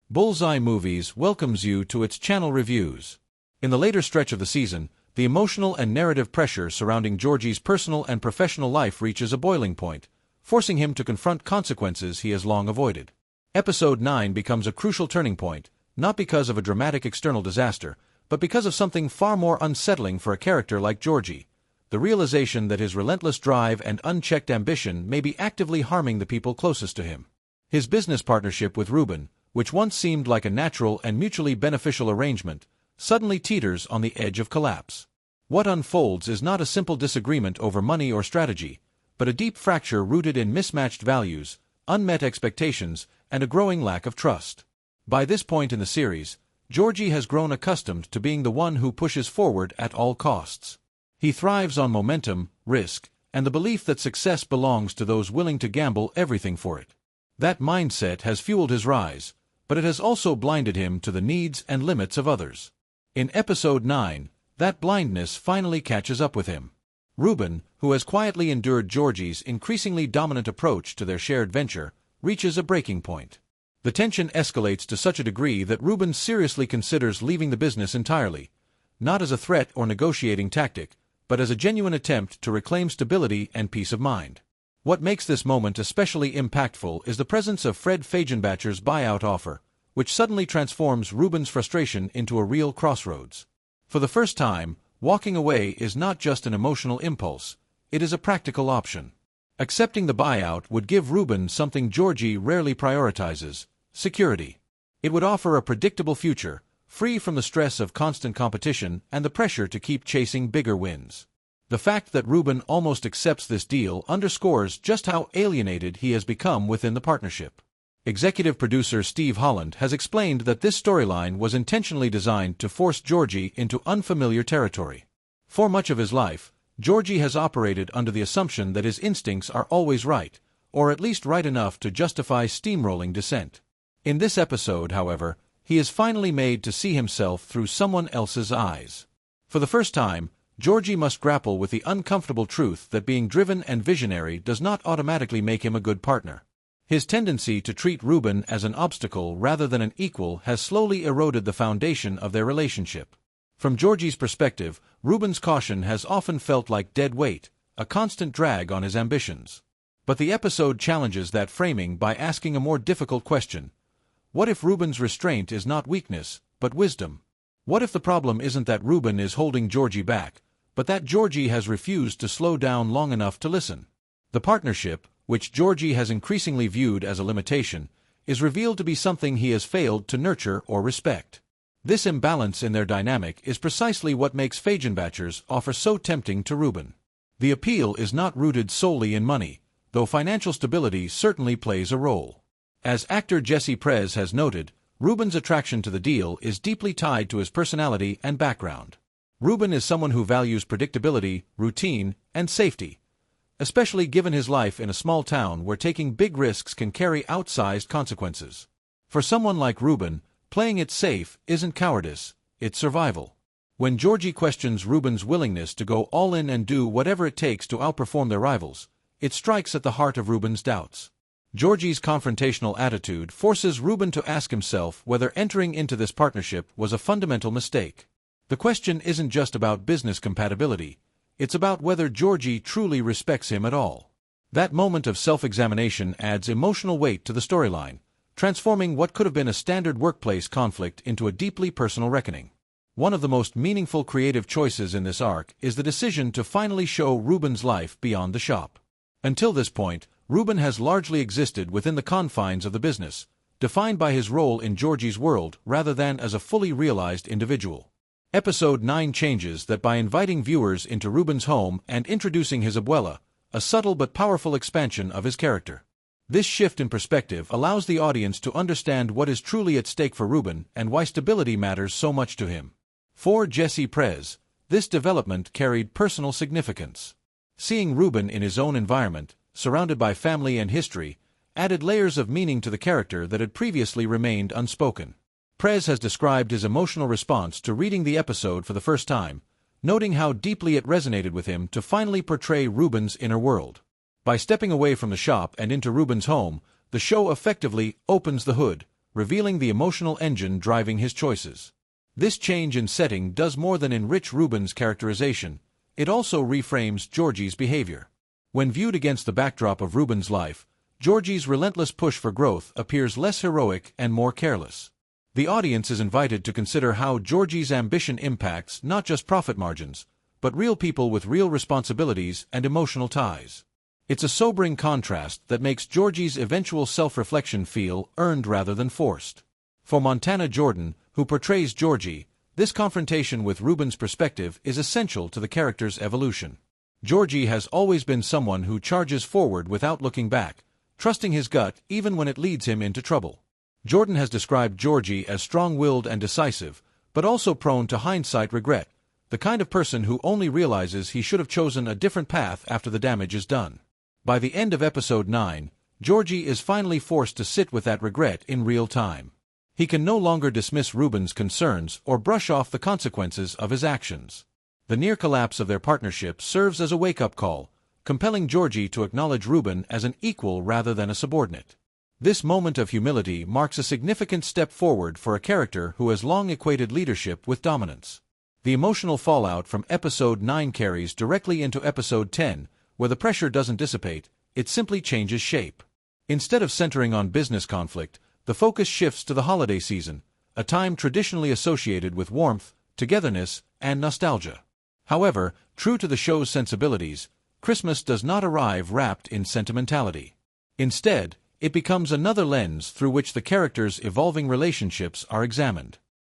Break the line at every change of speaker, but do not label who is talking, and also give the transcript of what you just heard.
Bullseye Movies welcomes you to its channel reviews. In the later stretch of the season, the emotional and narrative pressure surrounding Georgie's personal and professional life reaches a boiling point, forcing him to confront consequences he has long avoided. Episode 9 becomes a crucial turning point, not because of a dramatic external disaster, but because of something far more unsettling for a character like Georgie: the realization that his relentless drive and unchecked ambition may be actively harming the people closest to him. His business partnership with Ruben, which once seemed like a natural and mutually beneficial arrangement, suddenly teeters on the edge of collapse. What unfolds is not a simple disagreement over money or strategy, but a deep fracture rooted in mismatched values, unmet expectations, and a growing lack of trust. By this point in the series, Georgie has grown accustomed to being the one who pushes forward at all costs. He thrives on momentum, risk, and the belief that success belongs to those willing to gamble everything for it. That mindset has fueled his rise, but it has also blinded him to the needs and limits of others. In Episode 9, that blindness finally catches up with him. Ruben, who has quietly endured Georgie's increasingly dominant approach to their shared venture, reaches a breaking point. The tension escalates to such a degree that Ruben seriously considers leaving the business entirely, not as a threat or negotiating tactic, but as a genuine attempt to reclaim stability and peace of mind. What makes this moment especially impactful is the presence of Fagenbacher's buyout offer, which suddenly transforms Ruben's frustration into a real crossroads. For the first time, walking away is not just an emotional impulse, it is a practical option. Accepting the buyout would give Ruben something Georgie rarely prioritizes: security. It would offer a predictable future, free from the stress of constant competition and the pressure to keep chasing bigger wins. The fact that Ruben almost accepts this deal underscores just how alienated he has become within the partnership. Executive producer Steve Holland has explained that this storyline was intentionally designed to force Georgie into unfamiliar territory. For much of his life, Georgie has operated under the assumption that his instincts are always right, or at least right enough to justify steamrolling dissent. In this episode, however, he is finally made to see himself through someone else's eyes. For the first time, Georgie must grapple with the uncomfortable truth that being driven and visionary does not automatically make him a good partner. His tendency to treat Ruben as an obstacle rather than an equal has slowly eroded the foundation of their relationship. From Georgie's perspective, Ruben's caution has often felt like dead weight, a constant drag on his ambitions. But the episode challenges that framing by asking a more difficult question: what if Ruben's restraint is not weakness, but wisdom? What if the problem isn't that Ruben is holding Georgie back, but that Georgie has refused to slow down long enough to listen? The partnership, which Georgie has increasingly viewed as a limitation, is revealed to be something he has failed to nurture or respect. This imbalance in their dynamic is precisely what makes Fagenbacher's offer so tempting to Ruben. The appeal is not rooted solely in money, though financial stability certainly plays a role. As actor Jessie Prez has noted, Ruben's attraction to the deal is deeply tied to his personality and background. Ruben is someone who values predictability, routine, and safety, especially given his life in a small town where taking big risks can carry outsized consequences. For someone like Ruben, playing it safe isn't cowardice, it's survival. When Georgie questions Ruben's willingness to go all in and do whatever it takes to outperform their rivals, it strikes at the heart of Ruben's doubts. Georgie's confrontational attitude forces Ruben to ask himself whether entering into this partnership was a fundamental mistake. The question isn't just about business compatibility, it's about whether Georgie truly respects him at all. That moment of self-examination adds emotional weight to the storyline, transforming what could have been a standard workplace conflict into a deeply personal reckoning. One of the most meaningful creative choices in this arc is the decision to finally show Ruben's life beyond the shop. Until this point, Ruben has largely existed within the confines of the business, defined by his role in Georgie's world rather than as a fully realized individual. Episode 9 changes that by inviting viewers into Ruben's home and introducing his abuela, a subtle but powerful expansion of his character. This shift in perspective allows the audience to understand what is truly at stake for Ruben and why stability matters so much to him. For Jessie Prez, this development carried personal significance. Seeing Ruben in his own environment, surrounded by family and history, added layers of meaning to the character that had previously remained unspoken. Prez has described his emotional response to reading the episode for the first time, noting how deeply it resonated with him to finally portray Ruben's inner world. By stepping away from the shop and into Ruben's home, the show effectively opens the hood, revealing the emotional engine driving his choices. This change in setting does more than enrich Ruben's characterization, it also reframes Georgie's behavior. When viewed against the backdrop of Ruben's life, Georgie's relentless push for growth appears less heroic and more careless. The audience is invited to consider how Georgie's ambition impacts not just profit margins, but real people with real responsibilities and emotional ties. It's a sobering contrast that makes Georgie's eventual self-reflection feel earned rather than forced. For Montana Jordan, who portrays Georgie, this confrontation with Ruben's perspective is essential to the character's evolution. Georgie has always been someone who charges forward without looking back, trusting his gut even when it leads him into trouble. Jordan has described Georgie as strong-willed and decisive, but also prone to hindsight regret, the kind of person who only realizes he should have chosen a different path after the damage is done. By the end of episode 9, Georgie is finally forced to sit with that regret in real time. He can no longer dismiss Ruben's concerns or brush off the consequences of his actions. The near collapse of their partnership serves as a wake-up call, compelling Georgie to acknowledge Ruben as an equal rather than a subordinate. This moment of humility marks a significant step forward for a character who has long equated leadership with dominance. The emotional fallout from episode 9 carries directly into episode 10, where the pressure doesn't dissipate, it simply changes shape. Instead of centering on business conflict, the focus shifts to the holiday season, a time traditionally associated with warmth, togetherness, and nostalgia. However, true to the show's sensibilities, Christmas does not arrive wrapped in sentimentality. Instead, it becomes another lens through which the characters' evolving relationships are examined.